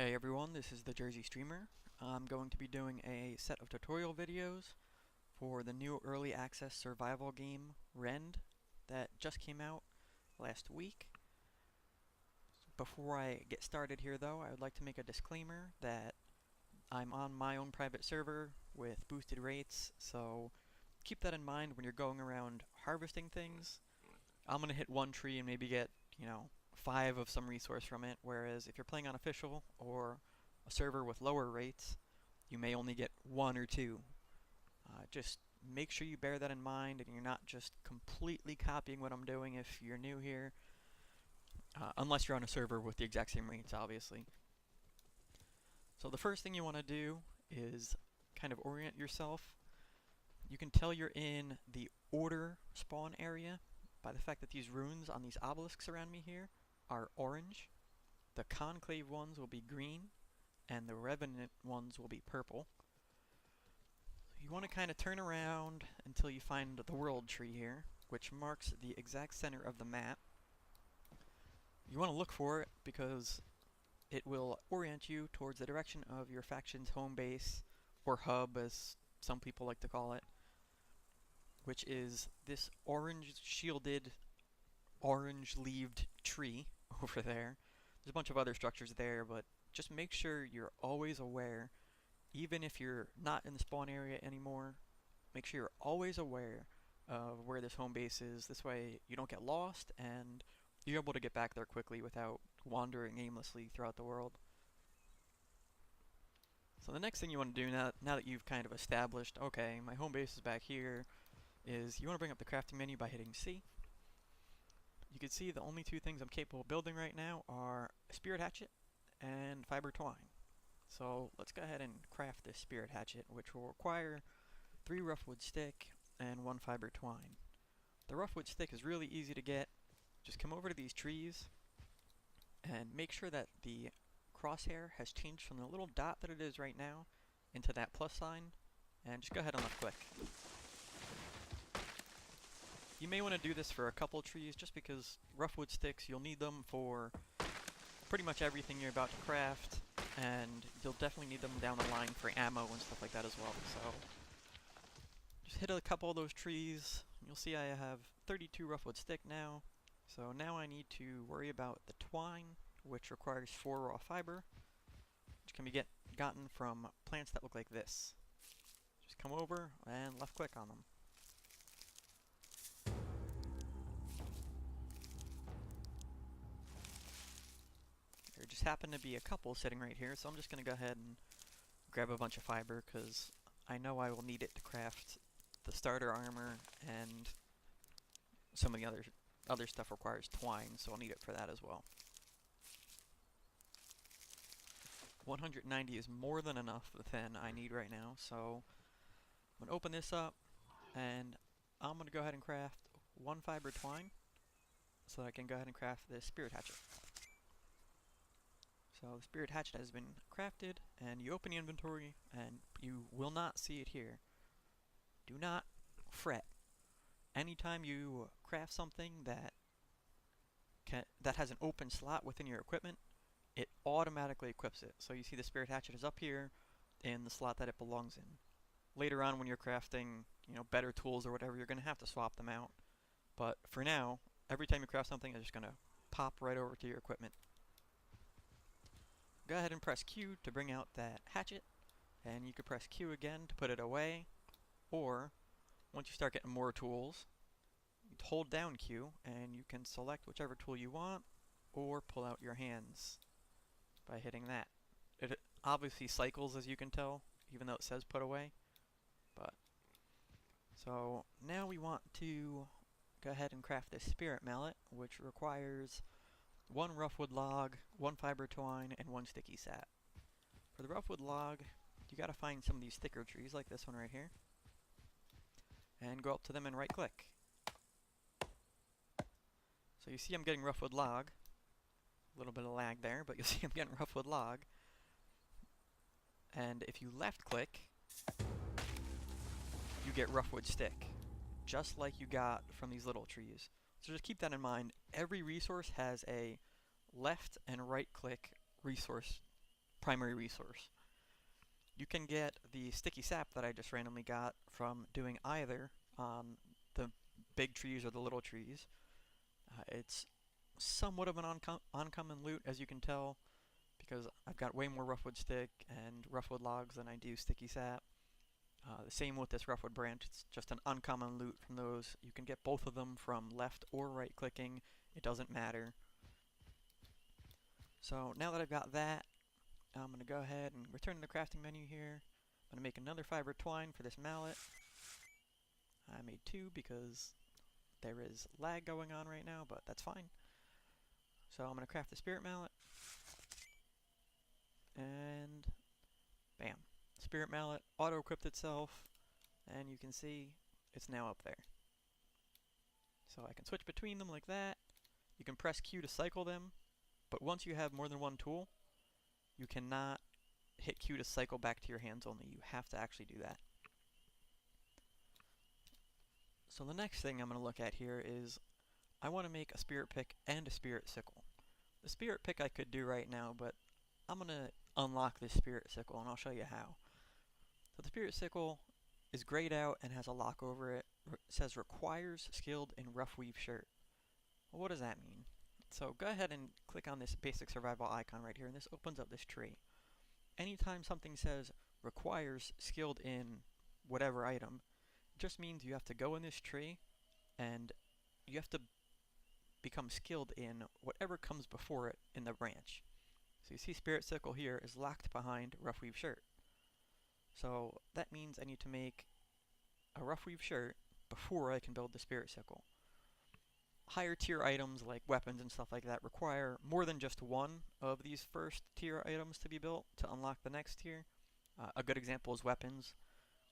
Hey everyone, this is the Jersey Streamer. I'm going to be doing a set of tutorial videos for the new early access survival game Rend that just came out last week. Before I get started here though, I would like to make a disclaimer that I'm on my own private server with boosted rates, so keep that in mind when you're going around harvesting things. I'm gonna hit one tree and maybe get, 5 of some resource from it, whereas if you're playing on official or a server with lower rates, you may only get 1 or 2. Just make sure you bear that in mind and you're not just completely copying what I'm doing if you're new here, unless you're on a server with the exact same rates, obviously. So the first thing you want to do is kind of orient yourself. You can tell you're in the order spawn area by the fact that these runes on these obelisks around me here are orange, the conclave ones will be green, and the revenant ones will be purple. You want to kind of turn around until you find the world tree here, which marks the exact center of the map. You want to look for it because it will orient you towards the direction of your faction's home base, or hub as some people like to call it, which is this orange shielded, orange leaved tree over there. There's a bunch of other structures there, but just make sure you're always aware, even if you're not in the spawn area anymore, make sure you're always aware of where this home base is. This way you don't get lost and you're able to get back there quickly without wandering aimlessly throughout the world. So the next thing you want to do now that you've kind of established, okay, my home base is back here, is you want to bring up the crafting menu by hitting C. You can see the only 2 things I'm capable of building right now are a spirit hatchet and fiber twine. So let's go ahead and craft this spirit hatchet, which will require 3 roughwood stick and 1 fiber twine. The roughwood stick is really easy to get. Just come over to these trees and make sure that the crosshair has changed from the little dot that it is right now into that plus sign, and just go ahead and left click. You may want to do this for a couple trees just because roughwood sticks, you'll need them for pretty much everything you're about to craft, and you'll definitely need them down the line for ammo and stuff like that as well. So just hit a couple of those trees. You'll see I have 32 roughwood stick now. So now I need to worry about the twine, which requires 4 raw fiber, which can be gotten from plants that look like this. Just come over and left click on them. There just happen to be a couple sitting right here, so I'm just going to go ahead and grab a bunch of fiber because I know I will need it to craft the starter armor, and some of the other stuff requires twine, so I'll need it for that as well. 190 is more than enough than I need right now, so I'm going to open this up, and I'm going to go ahead and craft 1 fiber twine so that I can go ahead and craft this spirit hatchet. So the spirit hatchet has been crafted, and you open the inventory, and you will not see it here. Do not fret. Anytime you craft something that has an open slot within your equipment, it automatically equips it. So you see the spirit hatchet is up here in the slot that it belongs in. Later on when you're crafting, better tools or whatever, you're going to have to swap them out. But for now, every time you craft something, it's just going to pop right over to your equipment. Go ahead and press Q to bring out that hatchet, and you can press Q again to put it away, or once you start getting more tools, hold down Q and you can select whichever tool you want, or pull out your hands by hitting that. It obviously cycles, as you can tell, even though it says put away. So now we want to go ahead and craft this spirit mallet, which requires 1 roughwood log, 1 fiber twine, and 1 sticky sap. For the roughwood log, you gotta find some of these thicker trees, like this one right here, and go up to them and right click. So you see I'm getting roughwood log. A little bit of lag there, but you'll see I'm getting roughwood log. And if you left click, you get roughwood stick, just like you got from these little trees. So just keep that in mind. Every resource has a left and right click resource primary resource. You can get the sticky sap that I just randomly got from doing either on the big trees or the little trees. It's somewhat of an uncommon loot, as you can tell, because I've got way more roughwood stick and roughwood logs than I do sticky sap. The same with this roughwood branch, it's just an uncommon loot from those. You can get both of them from left or right clicking, it doesn't matter. So now that I've got that, I'm going to go ahead and return to the crafting menu here. I'm going to make another fiber twine for this mallet. I made two because there is lag going on right now, but that's fine. So I'm going to craft the spirit mallet. And bam. Spirit mallet auto-equipped itself, and you can see it's now up there. So I can switch between them like that. You can press Q to cycle them, but once you have more than one tool, you cannot hit Q to cycle back to your hands only. You have to actually do that. So the next thing I'm going to look at here is I want to make a spirit pick and a spirit sickle. The spirit pick I could do right now, but I'm going to unlock this spirit sickle and I'll show you how. So the spirit sickle is grayed out and has a lock over it. It says requires skilled in rough weave shirt. Well, what does that mean? So go ahead and click on this basic survival icon right here, and this opens up this tree. Anytime something says requires skilled in whatever item, it just means you have to go in this tree and you have to become skilled in whatever comes before it in the branch. So you see spirit sickle here is locked behind rough weave shirt. So that means I need to make a rough weave shirt before I can build the spirit sickle. Higher tier items like weapons and stuff like that require more than just one of these first tier items to be built to unlock the next tier. A good example is weapons.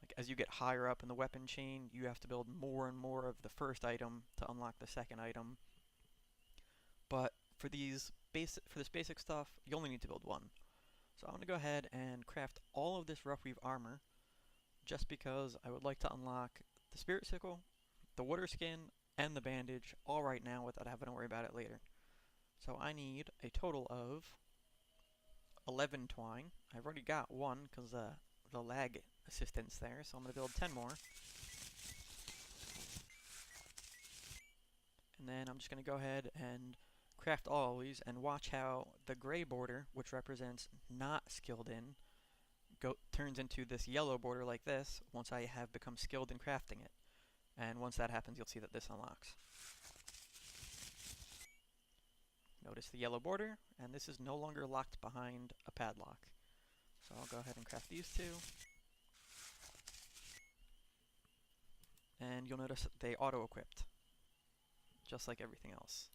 Like as you get higher up in the weapon chain, you have to build more and more of the first item to unlock the second item. But for this basic stuff, you only need to build one. So I'm going to go ahead and craft all of this rough weave armor just because I would like to unlock the spirit sickle, the water skin, and the bandage all right now without having to worry about it later. So I need a total of 11 twine. I've already got one because the lag assistance there, so I'm going to build 10 more. And then I'm just going to go ahead and craft all of these and watch how the gray border, which represents not skilled in, turns into this yellow border like this once I have become skilled in crafting it. And once that happens, you'll see that this unlocks. Notice the yellow border, and this is no longer locked behind a padlock. So I'll go ahead and craft these two. And you'll notice they auto-equipped, just like everything else.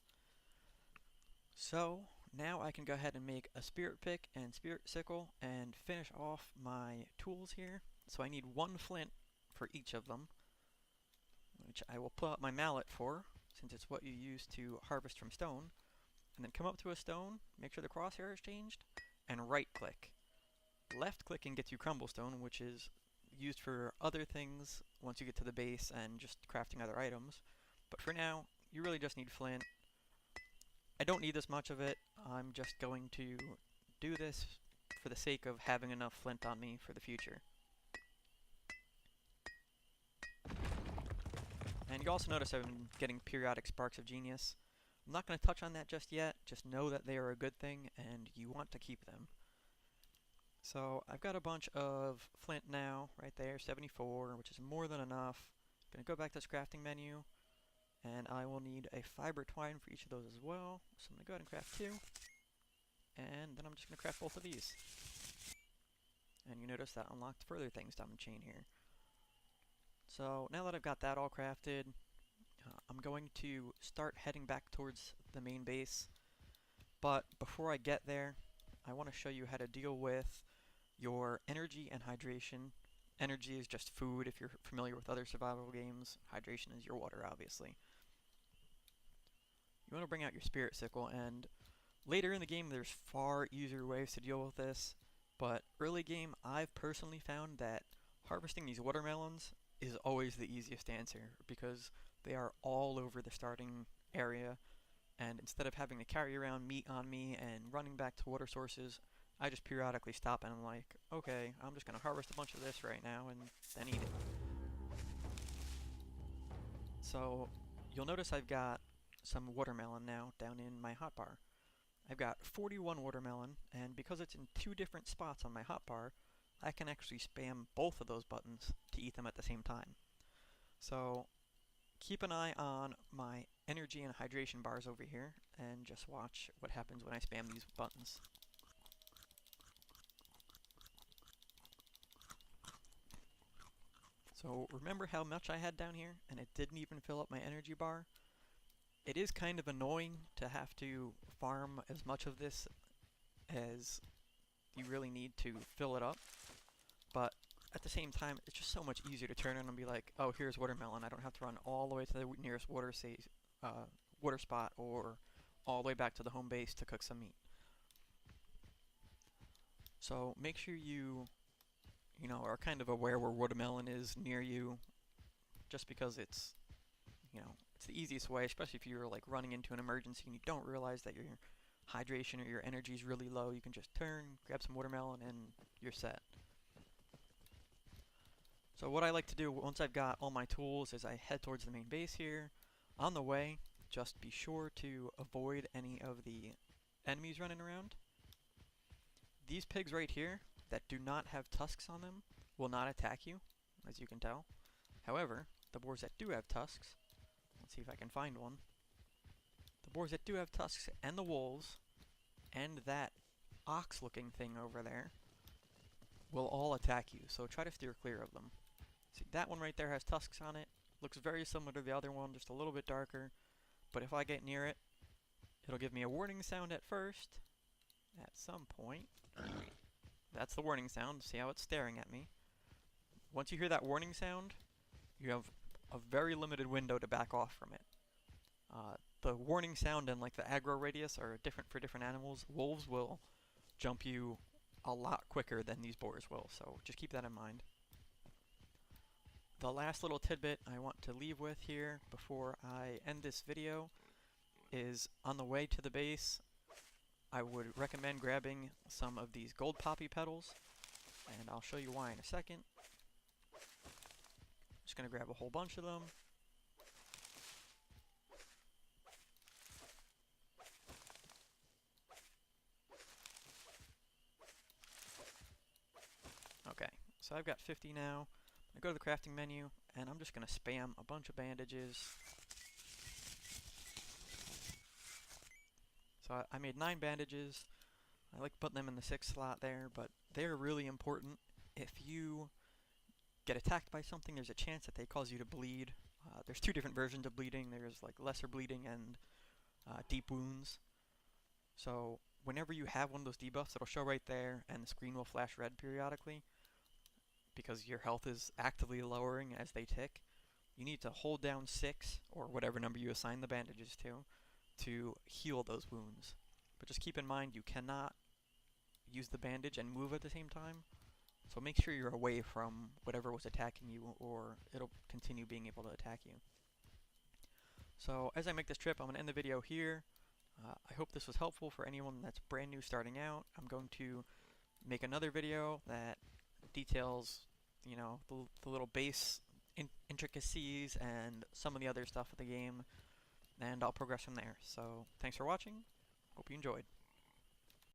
So now I can go ahead and make a spirit pick and spirit sickle and finish off my tools here. So I need one flint for each of them, which I will pull out my mallet for, since it's what you use to harvest from stone. And then come up to a stone, make sure the crosshair is changed, and right click. Left clicking gets you crumblestone, which is used for other things once you get to the base and just crafting other items. But for now, you really just need flint. I don't need this much of it. I'm just going to do this for the sake of having enough flint on me for the future. And you also notice I've been getting periodic sparks of genius. I'm not going to touch on that just yet, just know that they are a good thing and you want to keep them. So I've got a bunch of flint now, right there, 74, which is more than enough. I'm going to go back to this crafting menu, and I will need a fiber twine for each of those as well. So I'm going to go ahead and craft two, and then I'm just going to craft both of these. And you notice that unlocked further things down the chain here. So now that I've got that all crafted, I'm going to start heading back towards the main base. But before I get there, I want to show you how to deal with your energy and hydration. Energy is just food if you're familiar with other survival games. Hydration is your water, obviously. You want to bring out your spirit sickle, and later in the game there's far easier ways to deal with this, but early game I've personally found that harvesting these watermelons is always the easiest answer because they are all over the starting area, and instead of having to carry around meat on me and running back to water sources, I just periodically stop and I'm like, okay, I'm just gonna harvest a bunch of this right now and then eat it. So you'll notice I've got some watermelon now down in my hotbar. I've got 41 watermelon, and because it's in two different spots on my hotbar, I can actually spam both of those buttons to eat them at the same time. So keep an eye on my energy and hydration bars over here, and just watch what happens when I spam these buttons. So remember how much I had down here, and it didn't even fill up my energy bar? It is kind of annoying to have to farm as much of this as you really need to fill it up, but at the same time, it's just so much easier to turn on and be like, oh, here's watermelon. I don't have to run all the way to the nearest water spot or all the way back to the home base to cook some meat. So make sure you are kind of aware where watermelon is near you, just because it's the easiest way, especially if you're like running into an emergency and you don't realize that your hydration or your energy is really low. You can just turn, grab some watermelon, and you're set. So what I like to do once I've got all my tools is I head towards the main base here. On the way, just be sure to avoid any of the enemies running around. These pigs right here that do not have tusks on them will not attack you, as you can tell. However, the boars that do have tusks, let's see if I can find one. The boars that do have tusks and the wolves and that ox looking thing over there will all attack you, so try to steer clear of them. See, that one right there has tusks on it. Looks very similar to the other one, just a little bit darker. But if I get near it, it'll give me a warning sound at first. At some point. That's the warning sound. See how it's staring at me. Once you hear that warning sound, you have a very limited window to back off from it. The warning sound and like the aggro radius are different for different animals. Wolves will jump you a lot quicker than these boars will, so just keep that in mind. The last little tidbit I want to leave with here before I end this video is on the way to the base, I would recommend grabbing some of these gold poppy petals, and I'll show you why in a second. Just going to grab a whole bunch of them. Okay, so I've got 50 now. I go to the crafting menu, and I'm just going to spam a bunch of bandages. So I made 9 bandages. I like to put them in the 6th slot there, but they're really important. If you get attacked by something, there's a chance that they cause you to bleed. There's 2 different versions of bleeding. There's like lesser bleeding and deep wounds. So whenever you have one of those debuffs, it'll show right there, and the screen will flash red periodically because your health is actively lowering as they tick. You need to hold down 6, or whatever number you assign the bandages to heal those wounds. But just keep in mind, you cannot use the bandage and move at the same time. So make sure you're away from whatever was attacking you, or it'll continue being able to attack you. So as I make this trip, I'm going to end the video here. I hope this was helpful for anyone that's brand new starting out. I'm going to make another video that details, the little base intricacies and some of the other stuff of the game, and I'll progress from there. So thanks for watching. Hope you enjoyed.